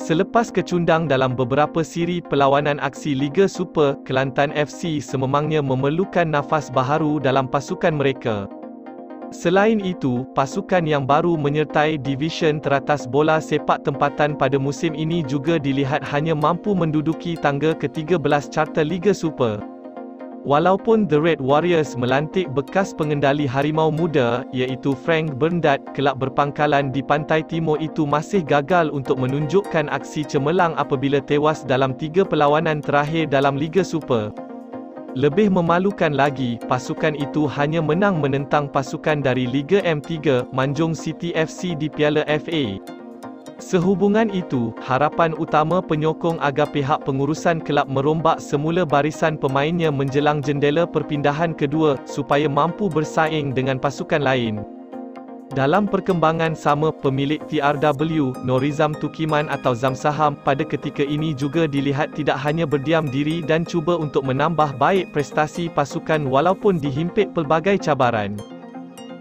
Selepas kecundang dalam beberapa siri perlawanan aksi Liga Super, Kelantan FC sememangnya memerlukan nafas baharu dalam pasukan mereka. Selain itu, pasukan yang baru menyertai divisyen teratas bola sepak tempatan pada musim ini juga dilihat hanya mampu menduduki tangga ke-13 carta Liga Super. Walaupun The Red Warriors melantik bekas pengendali Harimau Muda, iaitu Frank Berndat, kelab berpangkalan di pantai timur itu masih gagal untuk menunjukkan aksi cemerlang apabila tewas dalam 3 perlawanan terakhir dalam Liga Super. Lebih memalukan lagi, pasukan itu hanya menang menentang pasukan dari Liga M3, Manjung City FC di Piala FA. Sehubungan itu, harapan utama penyokong agar pihak pengurusan kelab merombak semula barisan pemainnya menjelang jendela perpindahan kedua, supaya mampu bersaing dengan pasukan lain. Dalam perkembangan sama, pemilik TRW, Norizam Tukiman atau Zamsaham, pada ketika ini juga dilihat tidak hanya berdiam diri dan cuba untuk menambah baik prestasi pasukan walaupun dihimpit pelbagai cabaran.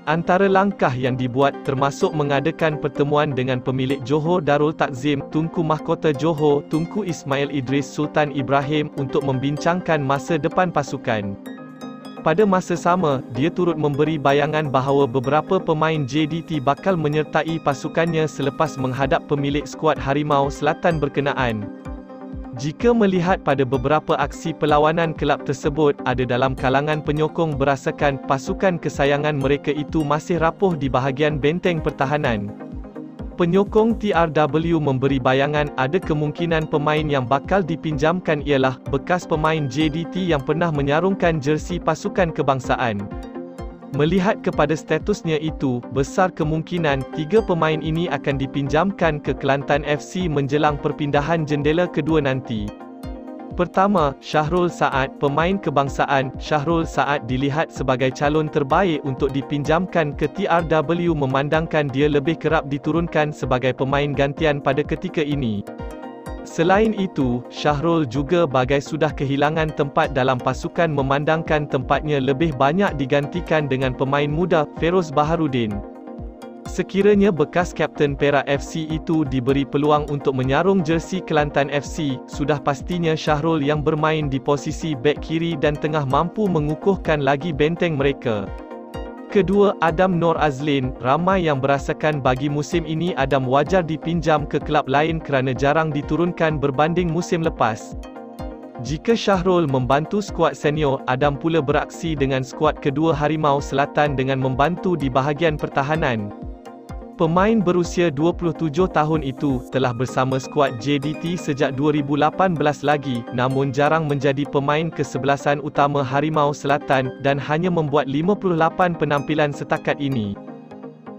Antara langkah yang dibuat, termasuk mengadakan pertemuan dengan pemilik Johor Darul Takzim, Tunku Mahkota Johor, Tunku Ismail Idris Sultan Ibrahim, untuk membincangkan masa depan pasukan. Pada masa sama, dia turut memberi bayangan bahawa beberapa pemain JDT bakal menyertai pasukannya selepas menghadap pemilik skuad Harimau Selatan berkenaan. Jika melihat pada beberapa aksi perlawanan kelab tersebut, ada dalam kalangan penyokong berasakan pasukan kesayangan mereka itu masih rapuh di bahagian benteng pertahanan. Penyokong TRW memberi bayangan ada kemungkinan pemain yang bakal dipinjamkan ialah bekas pemain JDT yang pernah menyarungkan jersey pasukan kebangsaan. Melihat kepada statusnya itu, besar kemungkinan 3 pemain ini akan dipinjamkan ke Kelantan FC menjelang perpindahan jendela kedua nanti. Pertama, Syahrul Saad, pemain kebangsaan. Syahrul Saad dilihat sebagai calon terbaik untuk dipinjamkan ke TRW memandangkan dia lebih kerap diturunkan sebagai pemain gantian pada ketika ini. Selain itu, Syahrul juga bagai sudah kehilangan tempat dalam pasukan memandangkan tempatnya lebih banyak digantikan dengan pemain muda, Feroz Baharudin. Sekiranya bekas Kapten Perak FC itu diberi peluang untuk menyarung jersey Kelantan FC, sudah pastinya Syahrul yang bermain di posisi bek kiri dan tengah mampu mengukuhkan lagi benteng mereka. Kedua, Adam Nor Azlin. Ramai yang berasakan bagi musim ini Adam wajar dipinjam ke kelab lain kerana jarang diturunkan berbanding musim lepas. Jika Syahrul membantu skuad senior, Adam pula beraksi dengan skuad kedua Harimau Selatan dengan membantu di bahagian pertahanan. Pemain berusia 27 tahun itu telah bersama skuad JDT sejak 2018 lagi, namun jarang menjadi pemain kesebelasan utama Harimau Selatan dan hanya membuat 58 penampilan setakat ini.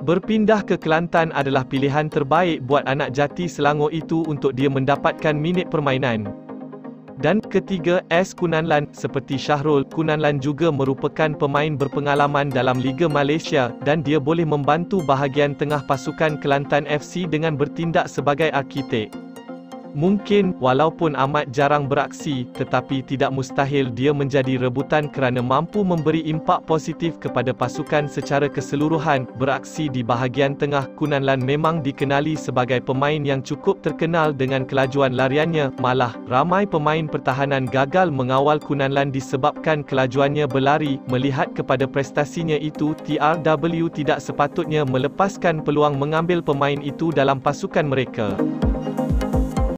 Berpindah ke Kelantan adalah pilihan terbaik buat anak jati Selangor itu untuk dia mendapatkan minit permainan. Dan ketiga, S. Kunanlan. Seperti Syahrul, Kunanlan juga merupakan pemain berpengalaman dalam Liga Malaysia, dan dia boleh membantu bahagian tengah pasukan Kelantan FC dengan bertindak sebagai arkitek. Mungkin, walaupun amat jarang beraksi, tetapi tidak mustahil dia menjadi rebutan kerana mampu memberi impak positif kepada pasukan secara keseluruhan. Beraksi di bahagian tengah, Kunanlan memang dikenali sebagai pemain yang cukup terkenal dengan kelajuan lariannya, malah, ramai pemain pertahanan gagal mengawal Kunanlan disebabkan kelajuannya berlari. Melihat kepada prestasinya itu, TRW tidak sepatutnya melepaskan peluang mengambil pemain itu dalam pasukan mereka.